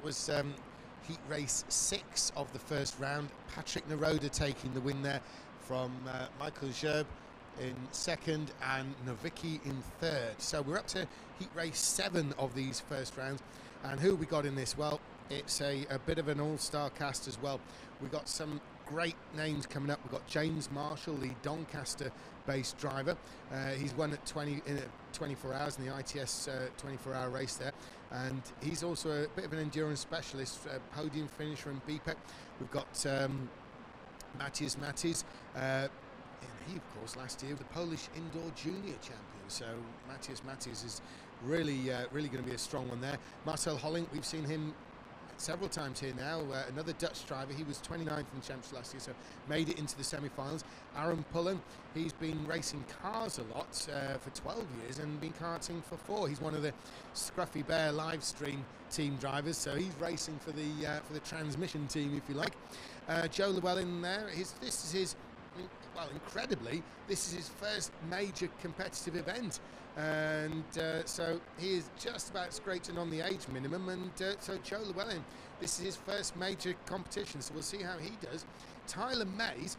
that was heat race 6 of the first round. Patrick Naroda taking the win there from Michael Gerb in second and Novicki in third. So we're up to heat race 7 of these first rounds. And who we got in this? Well, it's a bit of an all-star cast as well. We've got some great names coming up. We've got James Marshall, the Doncaster-based driver. He's won at 24 hours in the ITS 24-hour race there. And he's also a bit of an endurance specialist, podium finisher in BPEC. We've got Mateusz Matys. He, of course, last year was the Polish indoor junior champion. So Mateusz Matys is really going to be a strong one there. Marcel Hollink, we've seen him several times here now, another Dutch driver. He was 29th in the championship last year, so made it into the semi-finals. Arrom Pullan, he's been racing cars a lot for 12 years and been karting for 4. He's one of the Scruffy Bear live stream team drivers, so he's racing for the transmission team, if you like. Llewellyn there, this is his, well, incredibly, this is his first major competitive event, and so he is just about scraping on the age minimum, and so Llewellyn, this is his first major competition, so we'll see how he does. Tyler Mays,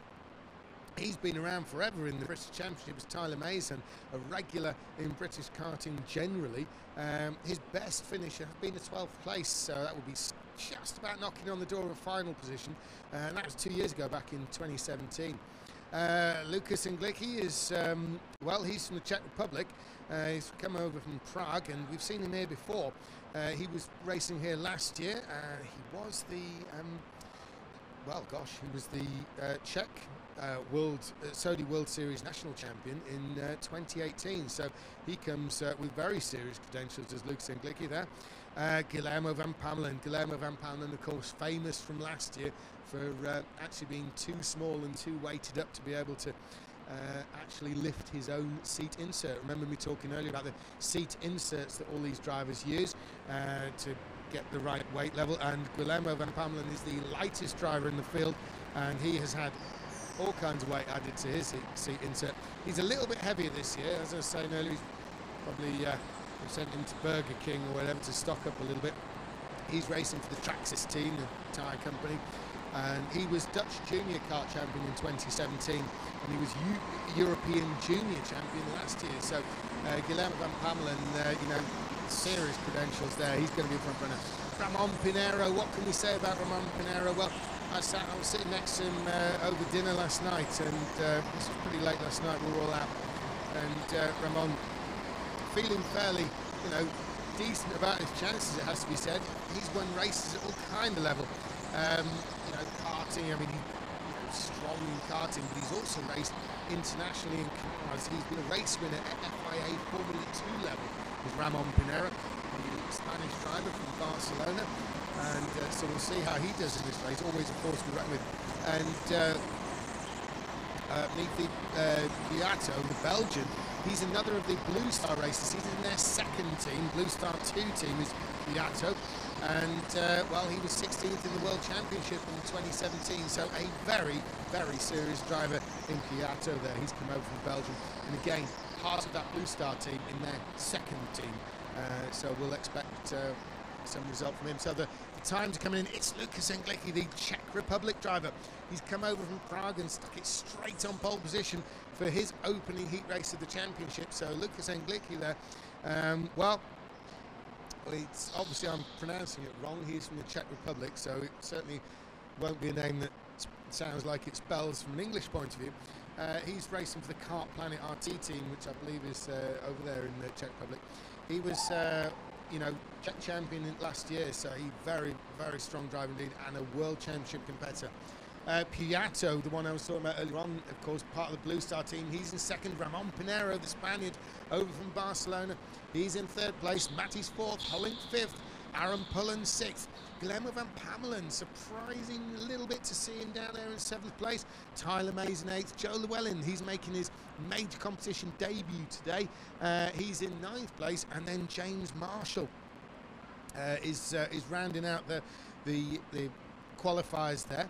he's been around forever in the British Championship as Tyler Mays, and a regular in British karting generally. His best finish has been a 12th place, so that will be just about knocking on the door of a final position, and that was 2 years ago, back in 2017. Lukas Englicky is, well, he's from the Czech Republic. He's come over from Prague, and we've seen him here before. He was racing here last year. He was the, well, gosh, he was the Czech Sodi World Series national champion in 2018. So he comes with very serious credentials as Lukas Englicky there. Guillermo Van Pamelen. Guillermo Van Pamelen, of course, famous from last year for actually being too small and too weighted up to be able to actually lift his own seat insert. Remember me talking earlier about the seat inserts that all these drivers use to get the right weight level, and Guillermo Van Pamelen is the lightest driver in the field, and he has had all kinds of weight added to his seat insert. He's a little bit heavier this year, as I was saying earlier. He's probably sent him to Brkc or whatever to stock up a little bit. He's racing for the Brkc team, the tyre company, and he was Dutch junior kart champion in 2017, and he was European junior champion last year. So Guillermo Van Pamelen, you know, serious credentials there. He's going to be a front runner. Ramon Pineiro, what can we say about Ramon Pineiro? Well, I was sitting next to him over dinner last night, and this was pretty late last night. We were all out, and Ramon feeling fairly, you know, decent about his chances, it has to be said. He's won races at all kind of level. You know, karting, I mean, he's strong in karting, but he's also raced internationally in cars. He's been a race winner at FIA Formula 2 level with Ramon Pineiro, the Spanish driver from Barcelona. And so we'll see how he does in this race. Always a force to be reckoned with. And Opnithi Puyato, the Belgian, he's another of the Blue Star racers. He's in their second team. Blue Star 2 team is Puyato. And, well, he was 16th in the World Championship in 2017. So a very, very serious driver in Puyato there. He's come over from Belgium. And again, part of that Blue Star team in their second team. So we'll expect some result from him. So the times are coming in. It's Lukas Englicky, the Czech Republic driver. He's come over from Prague and stuck it straight on pole position for his opening heat race of the championship. So Lukas Englicky there. Well, it's obviously I'm pronouncing it wrong. He's from the Czech Republic, so it certainly won't be a name that sounds like it spells from an English point of view. He's racing for the Kart Planet RT team, which I believe is over there in the Czech Republic. He was you know, Czech champion last year, so he's very, very strong driver indeed, and a world championship competitor. Puyato, the one I was talking about earlier on, of course, part of the Blue Star team. He's in second. Ramon Pineiro, the Spaniard, over from Barcelona. He's in third place. Matys fourth. Hollink fifth. Arrom Pullan sixth. Guillermo Van Pamelen, surprising a little bit to see him down there in seventh place. Tyler Mays in eighth. Llewellyn, he's making his major competition debut today. He's in ninth place, and then James Marshall is rounding out the qualifiers there.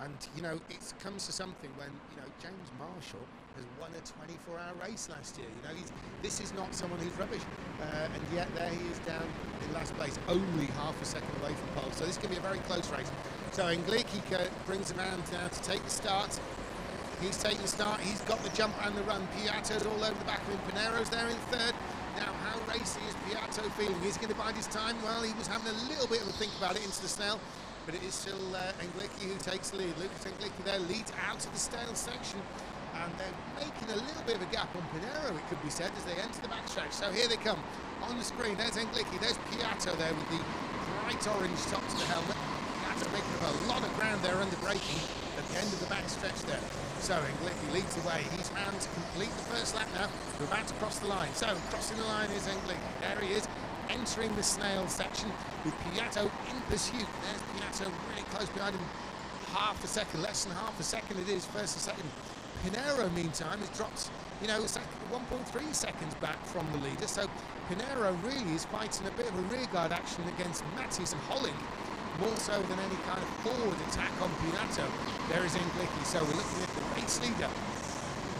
And you know, it comes to something when, you know, James Marshall has won a 24-hour race last year. You know, this is not someone who's rubbish, and yet there he is down in last place, only half a second away from pole. So this can be a very close race. So Englicky brings him around now to take the start. He's taking the start. He's got the jump and the run. Puyato's all over the back of him. Pineiro's there in third. Now, how racy is Puyato feeling? Is he going to bide his time? Well, he was having a little bit of a think about it into the snail, but it is still Englicky who takes the lead. Lukas Englicky there leads out of the stale section, and they're making a little bit of a gap on Pineiro, it could be said, as they enter the backstretch. So here they come on the screen. There's Englicky, there's Puyato there with the bright orange top to the helmet. Puyato making up a lot of ground there under braking at the end of the backstretch there. So Englicky leads the way. He's round to complete the first lap now. We're about to cross the line. So crossing the line is Englicky. There he is, entering the snail section with Puyato in pursuit. There's Puyato really close behind him. Half a second, less than half a second it is, first and second. Pineiro, meantime, has dropped, 1.3 seconds back from the leader. So Pineiro really is fighting a bit of a rearguard action against Matys and Hollink, more so than any kind of forward attack on Puyato. There is Englicky. So we're looking at the race leader,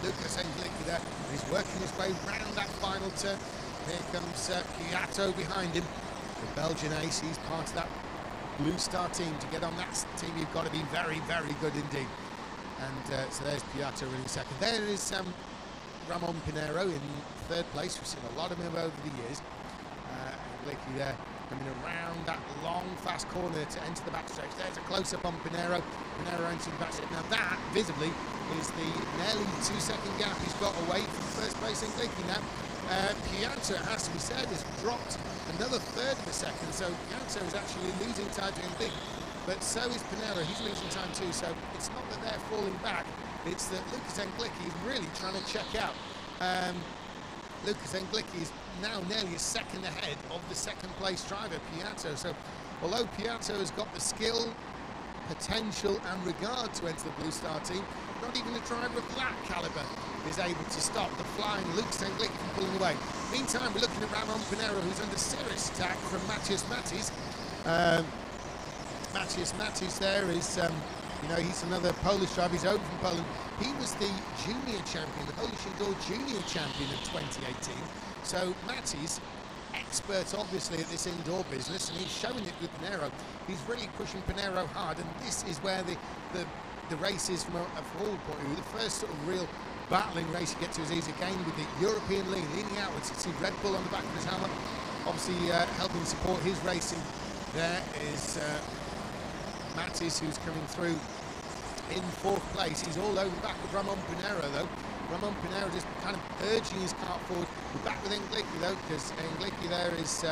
Lukas Englicky there. He's working his way round that final turn. Here comes Puyato behind him. The Belgian ace, he's part of that Blue Star team. To get on that team, you've got to be very, very good indeed. And so there's Puyato in second. There is Ramon Pineiro in third place. We've seen a lot of him over the years. Englicky there coming around that long, fast corner to enter the backstretch. There's a close-up on Pineiro. Pineiro entering the backstretch. Now that, visibly, is the nearly 2-second gap he's got away from first place Englicky now. Puyato, it has to be said, has dropped another third of a second, so Puyato is actually losing time to Englicky. But so is Pineiro, he's losing time too, so it's not that they're falling back, it's that Lukas Englicky is really trying to check out. Lukas Englicky is now nearly a second ahead of the second place driver, Puyato. So although Puyato has got the skill, potential and regard to enter the Blue Star team, not even a driver of that calibre is able to stop the flying Lukas Englicky from pulling away. Meantime, we're looking at Ramon Pineiro, who's under serious attack from Mateusz Matys. Mateusz Matys there is, he's another Polish driver. He's over from Poland. He was the junior champion, the Polish indoor junior champion of 2018. So Matys, expert obviously at this indoor business, and he's showing it with Pineiro. He's really pushing Pineiro hard, and this is where the race is from a forward point of view. The first sort of real battling race you get to is easy again with the European lead leading outwards. You see Red Bull on the back of his helmet, obviously helping support his racing. There is Matys, who's coming through in fourth place. He's all over the back of Ramon Pineiro though. Ramon Pineiro just kind of urging his cart forward. We're back with Englicky though, because Englicky there is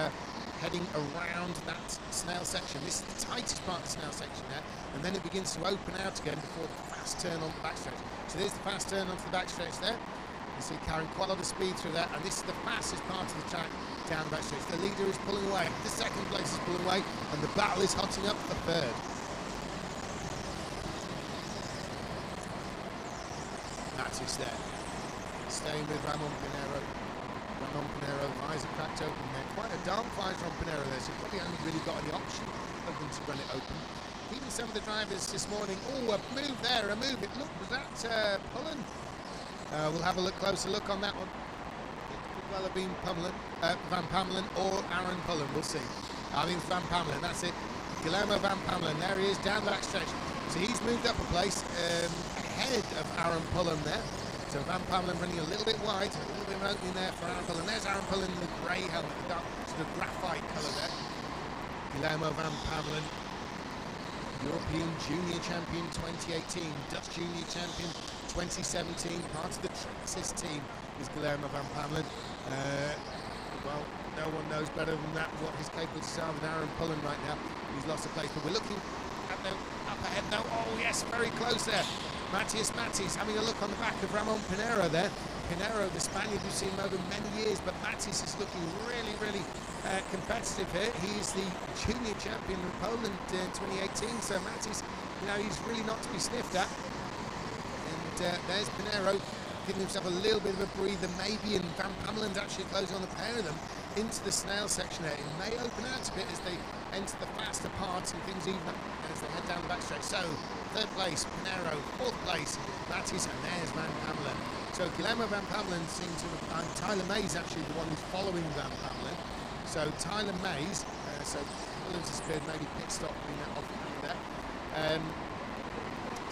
heading around that snail section. This is the tightest part of the snail section there, and then it begins to open out again before the fast turn on the backstretch. So there's the fast turn onto the backstretch there. You see carrying quite a lot of speed through that, and this is the fastest part of the track down the backstretch. The leader is pulling away, the second place is pulling away, and the battle is hotting up for third. Matys there, staying with Ramon Pineiro. Ramon Pineiro, eyes are cracked open there. Quite a dark visor on Pineiro there, so he probably hasn't really got any option other than to run it open. Even some of the drivers this morning, a move there, a move. It looked, was that Pullan? We'll have a closer look on that one. It could well have been Van Pamelen or Arrom Pullan, we'll see. I think it's Van Pamelen, that's it. Guillermo Van Pamelen, there he is, down the backstretch. So he's moved up a place, ahead of Arrom Pullan there. So Van Pamelen running a little bit wide, a little bit of opening there for Arrom Pullan. There's Arrom Pullan in the grey helmet, the dark sort of graphite colour there. Guillermo Van Pamelen, European Junior Champion 2018, Dutch Junior Champion 2017, part of the Brkc team is Guillermo Van Pamelen. Well, no one knows better than that what his capabilities are with Arrom Pullan right now. He's lost a place, but we're looking at the up ahead now. Oh yes, very close there. Mateusz Matys having a look on the back of Ramon Pineiro there. Pineiro, the Spaniard, we've seen him over many years, but Matys is looking really, really competitive here. He is the junior champion of Poland in 2018, so Matys, he's really not to be sniffed at. And there's Pineiro giving himself a little bit of a breather maybe, and Van Pamelen's actually closing on the pair of them. into the snail section there. It may open out a bit as they enter the faster parts and things even as they head down the back straight. So, third place, Pineiro. Fourth place, Matys, and there's Van Pamelen. So, Guillermo Van Pamelen seems to have... Tyler May's actually the one who's following Van Pamelen. So, Tyler May's... so, Pamelen's disappeared, maybe pit stop off there.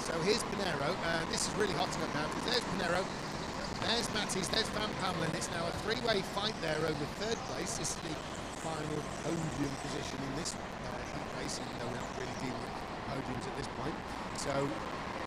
So, here's Pineiro. This is really hotting up now because there's Pineiro. There's Matys, there's Van Pamelen. It's now a three-way fight there over third place. This is the final podium position in this heat race, even though we're not really dealing with podiums at this point. So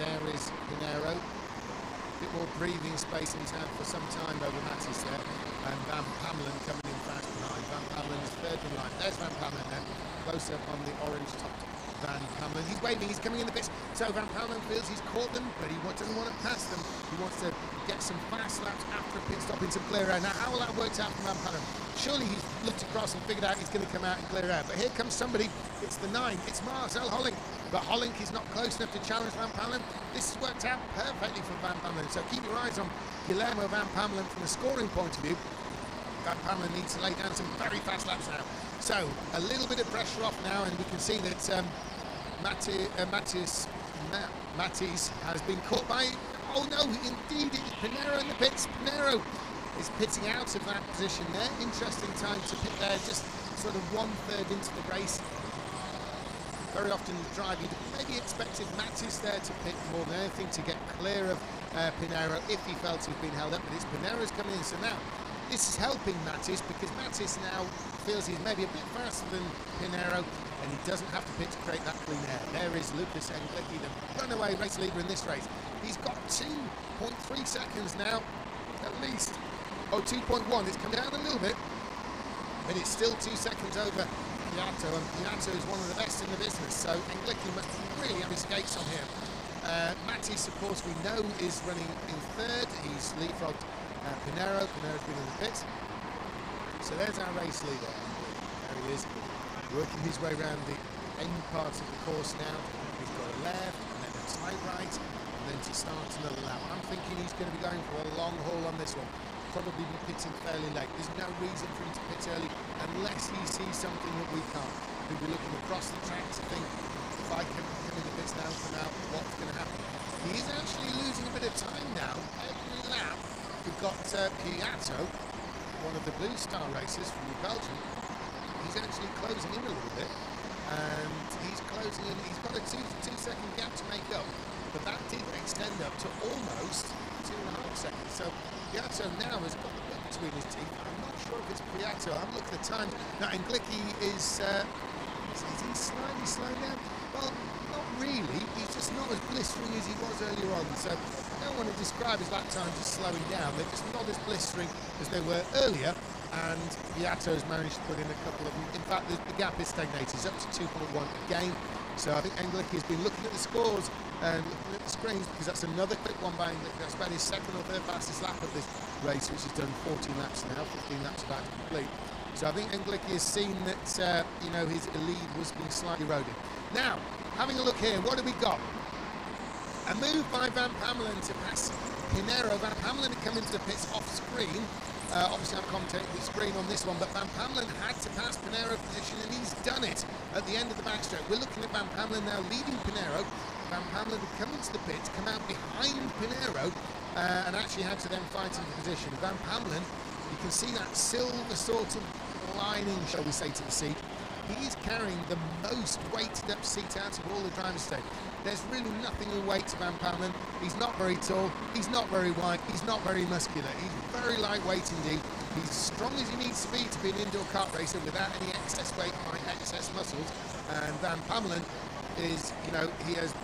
there is Pineiro. A bit more breathing space in his hand for some time over Matys there. And Van Pamelen coming in fast behind. Van Pamelen is third in line. There's Van Pamelen then. Close up on the orange topped Van Pamelen. He's waving, he's coming in the pits. So Van Pamelen feels he's caught them, but he doesn't want to pass them. He wants to get some fast laps after a pit stop in some clear air. Now, how will that work out for Van Pamelen? Surely he's looked across and figured out he's going to come out and clear air. But here comes somebody. It's the 9. It's Marcel Hollink. But Hollink is not close enough to challenge Van Pamelen. This has worked out perfectly for Van Pamelen. So keep your eyes on Guillermo Van Pamelen from a scoring point of view. Van Pamelen needs to lay down some very fast laps now. So a little bit of pressure off now, and we can see that Matys has been caught by... Oh no, indeed, it's Pineiro in the pits. Pineiro is pitting out of that position there. Interesting time to pit there, just sort of 1/3 into the race. Very often in the drive, you'd maybe expected Matys there to pit more than anything to get clear of Pineiro if he felt he'd been held up, but it's Pineiro's coming in. So now, this is helping Matys because Matys now feels he's maybe a bit faster than Pineiro, and he doesn't have to pit to create that clean air. There is Lukas Englicky, the runaway race leader in this race. He's got 2.3 seconds now, at least. Oh, 2.1, it's come down a little bit, but it's still 2 seconds over Puyato, and Puyato is one of the best in the business, so Englicky must really have his skates on here. Matys, of course, we know is running in third. He's leapfrogged Pineiro. Pineiro's been in the pits. So there's our race leader. There he is, working his way around the end parts of the course now. He's got a left, and then a tight right, and then to start another lap. I'm thinking he's going to be going for a long haul on this one. Probably be pitting fairly late. There's no reason for him to pit early unless he sees something that we can't. He'll be looking across the track to think, if I can come in the pits now for now, what's going to happen? He is actually losing a bit of time now. Every lap, we've got Puyato, one of the Blue Star racers from Belgium. He's actually closing in a little bit, and he's closing in. He's got a two-second gap to make up, but that did extend up to almost 2.5 seconds. So Puyato now has got the bit between his teeth. I'm not sure if it's Puyato. I'm looking at the time. Now, Englicky is he slightly slowing down? Well, not really. He's just not as blistering as he was earlier on. So I don't want to describe his lap times as slowing down. They're just not as blistering as they were earlier. And Puyato's managed to put in a couple of them. In fact, the gap is stagnated. It's up to 2.1 again. So I think Englicky has been looking at the scores and looking at the screens, because that's another quick one by Englicky. That's about his second or third fastest lap of this race, which has done 14 laps now, 15 laps about to complete. So I think Englicky has seen that, you know, his lead was being slightly eroded. Now, having a look here, what have we got? A move by Van Pamelen to pass Pineiro. Van Pamelen had come into the pits off screen. Obviously, I'm commentating the screen on this one, but Van Pamelen had to pass Pineiro position, and he's done it at the end of the backstroke. We're looking at Van Pamelen now leading Pineiro. Van Pamelen had come into the pits, come out behind Pineiro, and actually had to then fight into position. Van Pamelen, you can see that silver sort of lining, shall we say, to the seat. He's carrying the most weighted up seat out of all the drivers today. There's really nothing in weight to Van Pamelen. He's not very tall, he's not very wide, he's not very muscular. He's very lightweight indeed. He's as strong as he needs to be an indoor kart racer without any excess weight or excess muscles. And Van Pamelen is, you know, he has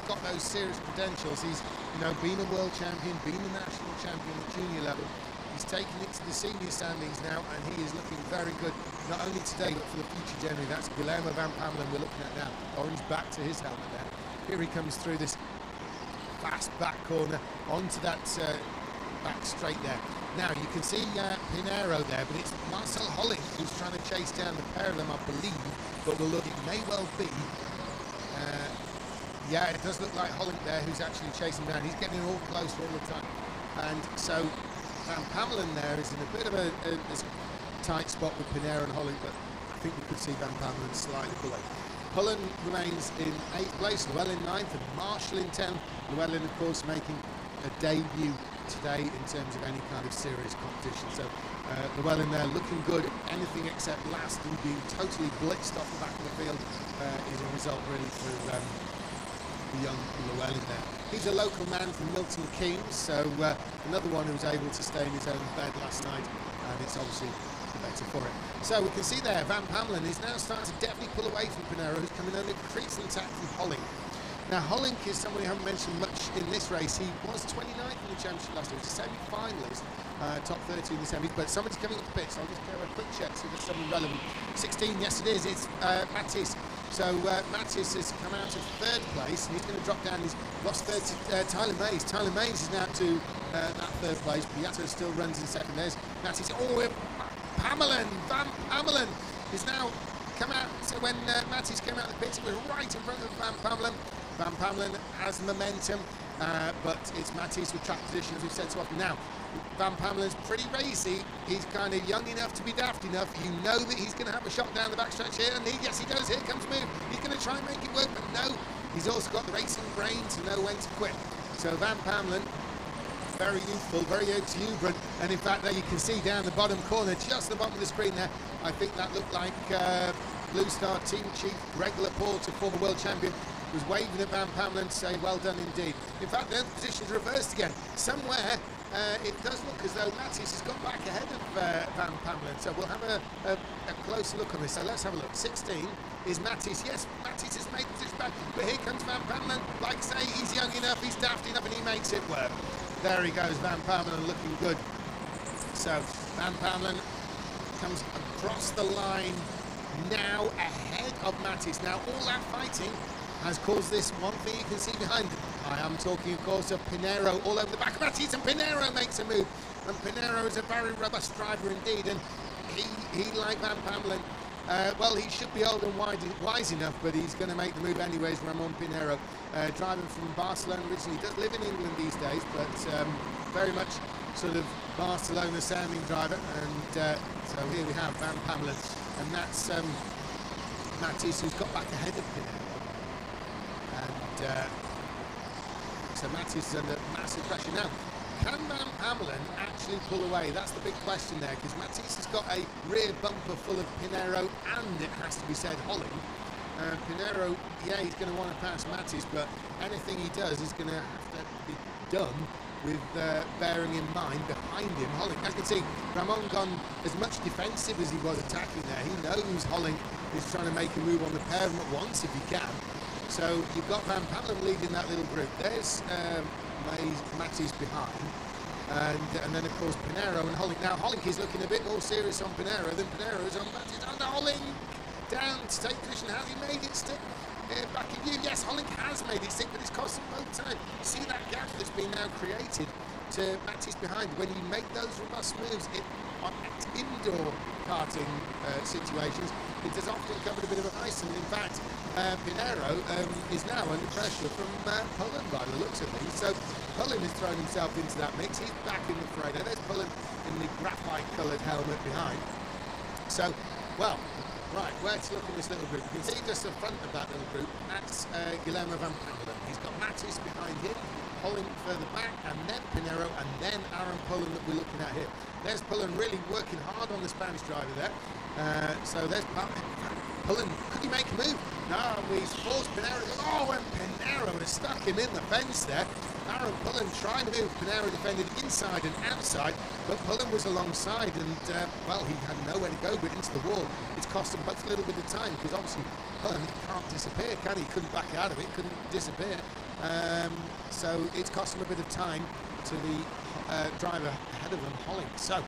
got those serious credentials. He's, you know, been a world champion, been a national champion at junior level. He's taken it to the senior standings now, and he is looking very good, not only today, but for the future generally. That's Guillermo Van Pamelen we're looking at now. Orange back to his helmet there. Here he comes through this fast back corner onto that back straight there. Now, you can see Pineiro there, but it's Marcel Hollink who's trying to chase down the pair of them, I believe. But we'll look, it may well be. Yeah, it does look like Hollink there who's actually chasing down. He's getting all closer all the time. And so Van Pamelen there is in a bit of a tight spot with Pineiro and Hollink, but I think we could see Van Pamelen slightly below. Pullan remains in 8th place, Llewellyn 9th, and Marshall in 10th. Llewellyn, of course, making a debut today in terms of any kind of serious competition. So Llewellyn there looking good, anything except last and being totally blitzed off the back of the field is a result really for the young Llewellyn there. He's a local man from Milton Keynes, so another one who was able to stay in his own bed last night, and it's obviously better for it. So we can see there Van Pamelen is now starting to definitely pull away from Pineiro, who's coming under increasing attack from Hollink. Now Hollink is someone who haven't mentioned much in this race. He was 29th in the championship last year, he was a semi-finalist, top 30 in the semis, but somebody's coming up the pitch, so I'll just go a quick check see if there's someone relevant. 16, yes it is, it's Matys. So Matys has come out of 3rd place, and he's going to drop down. He's lost 3rd to Tyler Mays. Tyler Mays is now to that 3rd place. Puyato still runs in 2nd. There's Matys. Oh, Pamelen, Van Pamelen is now come out. So when Matys came out of the pit, he was right in front of Van Pamelen. Van Pamelen has momentum, but it's Matys with track position, as we've said so often. Now, Van Pamelen's pretty racy. He's kind of young enough to be daft enough. You know that he's going to have a shot down the backstretch here, and yes, he does. Here comes Move. He's going to try and make it work, but no. He's also got the racing brain to know when to quit. So Van Pamelen, very youthful, very exuberant, and in fact, there you can see down the bottom corner, just the bottom of the screen there, I think that looked like Blue Star team chief Greg Laporte, former world champion, was waving at Van Pamelen to say, well done indeed. In fact, the position's reversed again. Somewhere, it does look as though Matys has got back ahead of Van Pamelen. So we'll have a closer look on this. So let's have a look. 16 is Matys. Yes, Matys has made the position back, but here comes Van Pamelen. Like I say, he's young enough, he's daft enough, and he makes it work. There he goes, Van Pamelen looking good. So Van Pamelen comes across the line now ahead of Matys. Now all that fighting has caused this one thing you can see behind him. I am talking, of course, of Pineiro all over the back of Matys, and Pineiro makes a move. And Pineiro is a very robust driver indeed, and he like Van Pamelen, well, he should be old and wise enough, but he's going to make the move anyways. Ramon Pineiro, driving from Barcelona originally, does live in England these days, but very much sort of Barcelona sounding driver. And so here we have Van Pamelen, and that's Matys, who's got back ahead of Pineiro. And so Matys is under massive pressure now. Can Van Pamelen actually pull away? That's the big question there, because Matys has got a rear bumper full of Pineiro and, it has to be said, Hollink. Pineiro, yeah, he's going to want to pass Matys, but anything he does is going to have to be done with bearing in mind behind him Hollink. As you can see, Ramon gone as much defensive as he was attacking there. He knows Hollink is trying to make a move on the pair of them at once if he can. So you've got Van Pamelen leading that little group. There's Matys behind, and then of course Pineiro and Hollink. Now Hollink is looking a bit more serious on Pineiro than Pineiro is on Matys. And Hollink down to take position. Has he made it stick? Back in view. Yes, Hollink has made it stick, but it's cost him both time. You see that gap that's been now created to Matys behind. When you make those robust moves on indoor karting situations, it does often come with a bit of ice, and in fact Pineiro is now under pressure from Pullan by the looks of things. So Pullan has thrown himself into that mix. He's back in the fray. Now there's Pullan in the graphite coloured helmet behind. So, well, right, where to look in this little group? You can see just the front of that little group, that's Guillermo Van Pamelen. He's got Matys behind him, Hollink further back, and then Pineiro, and then Arrom Pullan that we're looking at here. There's Pullan really working hard on the Spanish driver there. So there's Pullan. Could he make a move? No, he's forced Pineiro. Oh, and Pineiro has stuck him in the fence there. Arrom Pullan trying to move. Pineiro defended inside and outside, but Pullan was alongside, and well, he had nowhere to go but into the wall. It's cost him both a little bit of time, because obviously Pullan can't disappear, can he? Couldn't back out of it, couldn't disappear. So it's cost him a bit of time to the driver ahead of him, Hollink. So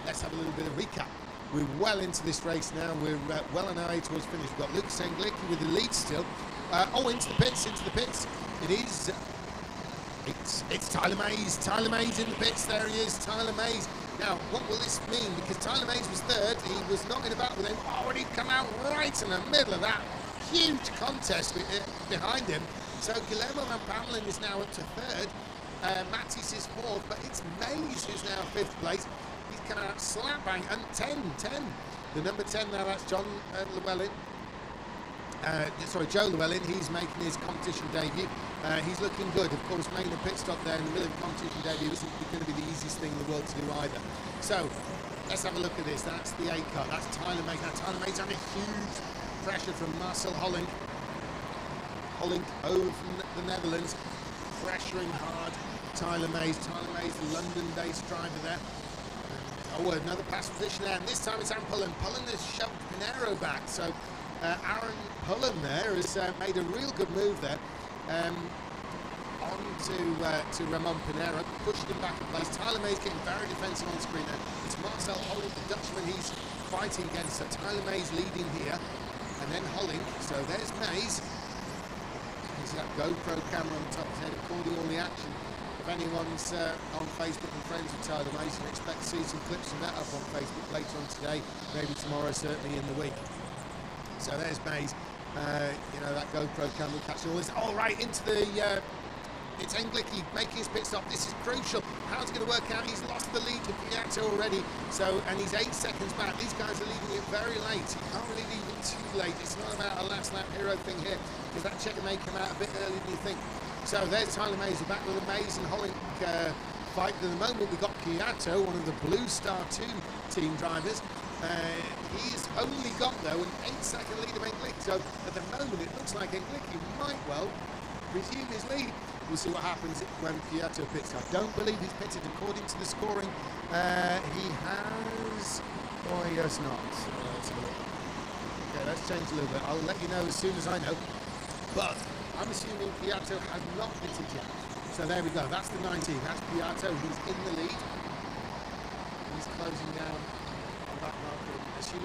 let's have a little bit of recap. We're well into this race now. We're well on our way towards finish. We've got Lukas Englicky with the lead still. Oh, into the pits. It is. It's Tyler Mays. Tyler Mays in the pits. There he is, Tyler Mays. Now, what will this mean? Because Tyler Mays was third. He was not in a battle with him. Oh, and he'd come out right in the middle of that huge contest behind him. So Guillermo Van Pamelen is now up to third. Matys is fourth, but it's Mays who's now fifth place. He's come out slap bang, and 10. The number 10 now, that's John Llewellyn. Joe Llewellyn, he's making his competition debut. He's looking good. Of course, making a pit stop there in the middle of the competition debut isn't going to be the easiest thing in the world to do either. So, let's have a look at this. That's the 8 car. That's Tyler Mays. Now, Tyler Mays under huge pressure from Marcel Hollink. Hollink over from the Netherlands, pressuring hard. Tyler Mays, the London-based driver there. Oh, another pass position there, and this time it's Arrom Pullan. Pullan has shoved Pineiro back, so Arrom Pullan there has made a real good move there. On to Ramon Pineiro, pushed him back in place. Tyler Mays getting very defensive on screen there. It's Marcel Hollink, the Dutchman, he's fighting against. So Tyler Mays leading here, and then Hollink. So there's Mays. He's got GoPro camera on the top of his head, recording all the action. If anyone's on Facebook and friends with Tyler Mays, you can expect to see some clips of that up on Facebook later on today, maybe tomorrow, certainly in the week. So there's Mays. That GoPro camera catching all this. All right, into the... it's Englicky making his pit stop. This is crucial. How's it going to work out? He's lost the lead to Puyato already. And he's 8 seconds back. These guys are leaving it very late. You can't really leave it too late. It's not about a last lap hero thing here, because that checker may come out a bit earlier than you think. So there's Tyler Mays, back with the Mays and Hollink fight. At the moment we've got Puyato, one of the Blue Star 2 team drivers. He's only got, though, an 8-second lead of Englicky. So at the moment it looks like Englicky might well resume his lead. We'll see what happens when Puyato pits. I don't believe he's pitted according to the scoring. He has... or he has not. Let's have a look. Okay, let's change a little bit. I'll let you know as soon as I know. But I'm assuming Puyato has not pitted yet. So there we go. That's the 19. That's Puyato. He's in the lead. He's closing down on that marker.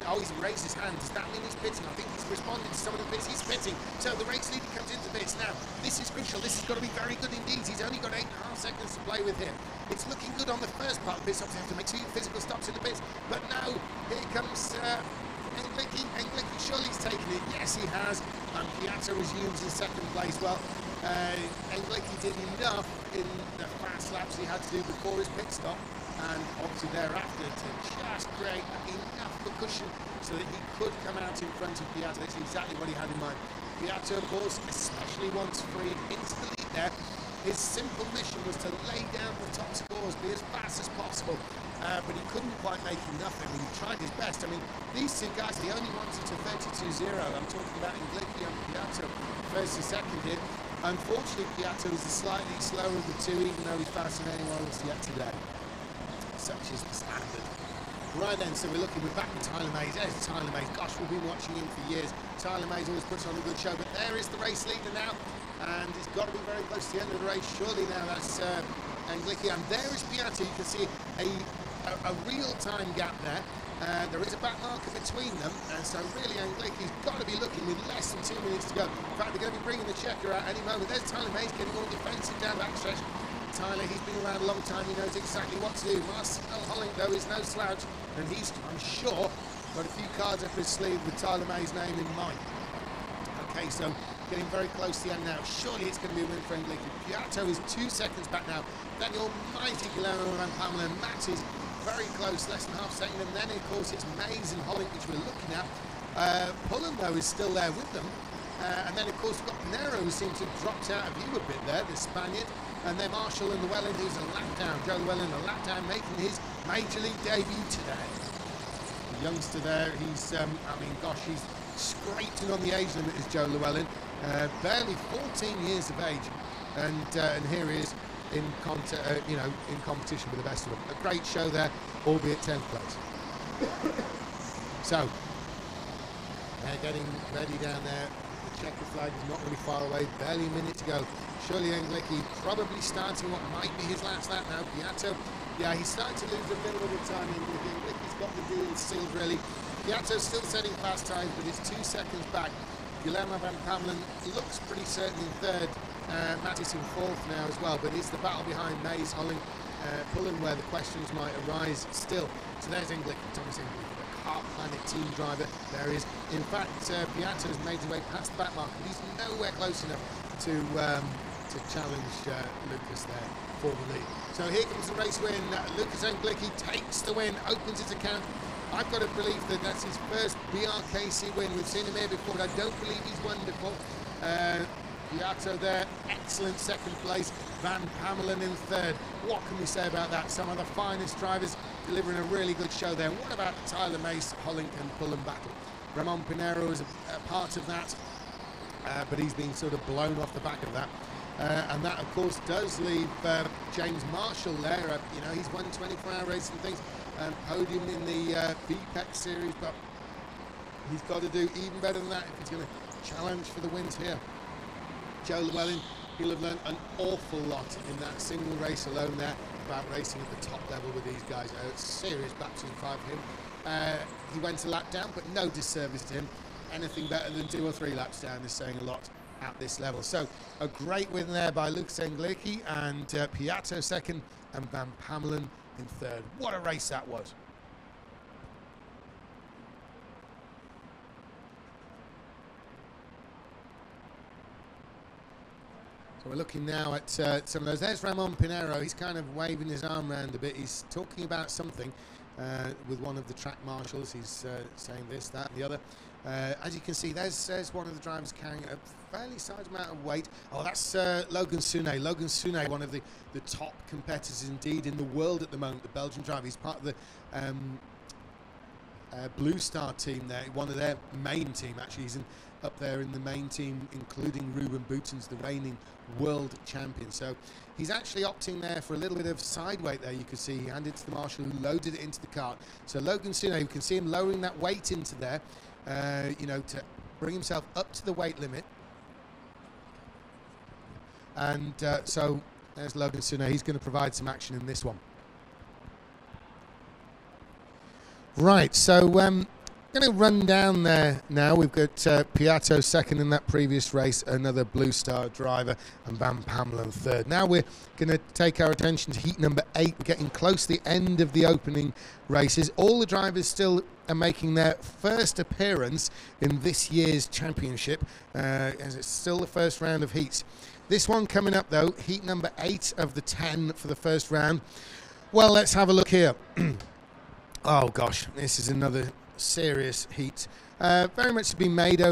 Oh, he's raised his hand. Does that mean he's pitting? I think he's responding to some of the pits. He's pitting. So the race leader comes into pits. Now, this is crucial. This has got to be very good indeed. He's only got 8.5 seconds to play with here. It's looking good on the first part of the pit stops. You have to make 2 physical stops in the pits. But now, here comes Englicky. Surely he's taken it. Yes, he has. And Puyato resumes in second place. Well, Englicky did enough in the fast laps he had to do before his pit stop, and obviously thereafter to just create enough of a cushion so that he could come out in front of Puyato. That's exactly what he had in mind. Puyato, of course, especially once freed into the lead there, his simple mission was to lay down the top scores, be as fast as possible. But he couldn't quite make enough of it. He tried his best. I mean, these two guys, the only ones to 32.0. I'm talking about Englicky and Puyato, first and second here. Unfortunately, Puyato is the slightly slower of the two, even though he's faster than anyone else yet today. Such is the standard. Right then, so we're back with Tyler Mays. There's Tyler Mays. Gosh, we've been watching him for years. Tyler Mays always puts on a good show, but there is the race leader now, and it's got to be very close to the end of the race. Surely now that's Englicky, and there is Puyato. You can see a real-time gap there. There is a back marker between them, and so really Englicky's got to be looking with less than 2 minutes to go. In fact, they're going to be bringing the checker out any moment. There's Tyler Mays getting all defensive down backstretch. Tyler, he's been around a long time, he knows exactly what to do. Marcel Hollink, though, is no slouch, and he's, I'm sure, got a few cards up his sleeve with Tyler Mays' name in mind. Okay, so getting very close to the end now. Surely it's going to be a win for Englicky. Puyato is 2 seconds back now. Then the almighty Guillermo Van Pamelen. Matys very close, less than half a second. And then, of course, it's Mays and Hollink, which we're looking at. Pullan, though, is still there with them. And then, of course, we've got Pineiro, who seems to have dropped out of view a bit there, the Spaniard. And then Marcel and Llewellyn, who's a lap down. Joe Llewellyn, a lap down, making his Major League debut today. The youngster there, he's, he's scraping on the age limit, is Joe Llewellyn. Barely 14 years of age. And here he is in competition with the best of them. A great show there, albeit 10th place. So, they're getting ready down there. The checker flag is not really far away, barely a minute to go. Surely Englicky probably starting what might be his last lap now. Puyato, yeah, he's starting to lose a little bit of time. Englicky's got the deal sealed, really. Puyato's still setting fast times, but it's 2 seconds back. Guillermo Van Pamelen looks pretty certain in third. Matys in fourth now as well, but it's the battle behind Mays, Hollink, Pullan where the questions might arise still. So there's Englicky, Thomas Englicky, the Car Planet team driver. There he is. In fact, Puyato's made his way past the back marker, but he's nowhere close enough to challenge Lukas there. for the lead. So here comes the race win. Lukas Englicky takes the win, opens his account. I've got to believe that that's his first Brkc win. We've seen him here before, but I don't believe he's wonderful. Puyato there, excellent second place. Van Pamelen in third. What can we say about that? Some of the finest drivers delivering a really good show there. What about Tyler Mace, Hollink and Pullan battle? Ramon Pineiro is a part of that, but he's been sort of blown off the back of that. And that, of course, does leave James Marshall there. You know, he's won 24-hour races and things, podium in the Brkc series, but he's got to do even better than that if he's going to challenge for the wins here. Joe Llewellyn, he'll have learned an awful lot in that single race alone there about racing at the top level with these guys. It's serious baptism of fire for him. He went a lap down, but no disservice to him. Anything better than 2 or 3 laps down is saying a lot at this level. So a great win there by Lukas Englicky, and Puyato second and Van Pamelen in third. What a race that was. So we're looking now at some of those. There's Ramon Pineiro. He's kind of waving his arm around a bit. He's talking about something with one of the track marshals. He's saying this, that and the other. As you can see, there's one of the drivers carrying a fairly sized amount of weight. Oh, that's Logan Soune. Logan Soune, one of the top competitors indeed in the world at the moment, the Belgian driver. He's part of the Blue Star team there, one of their main team actually. He's up there in the main team, including Ruben Boutens, the reigning world champion. So he's actually opting there for a little bit of side weight there. You can see he handed it to the marshal who loaded it into the cart. So Logan Soune, you can see him lowering that weight into there, you know, to bring himself up to the weight limit. And so there's Logan Soune. He's going to provide some action in this one. Right, so going to run down there now. We've got Puyato second in that previous race, another Blue Star driver, and Van Pamelen third. Now we're going to take our attention to heat number 8. We're getting close to the end of the opening races. All the drivers still are making their first appearance in this year's championship, as it's still the first round of heats. This one coming up though, heat number 8 of the 10 for the first round. Well, let's have a look here. Oh gosh, this is another serious heat. Very much to be made over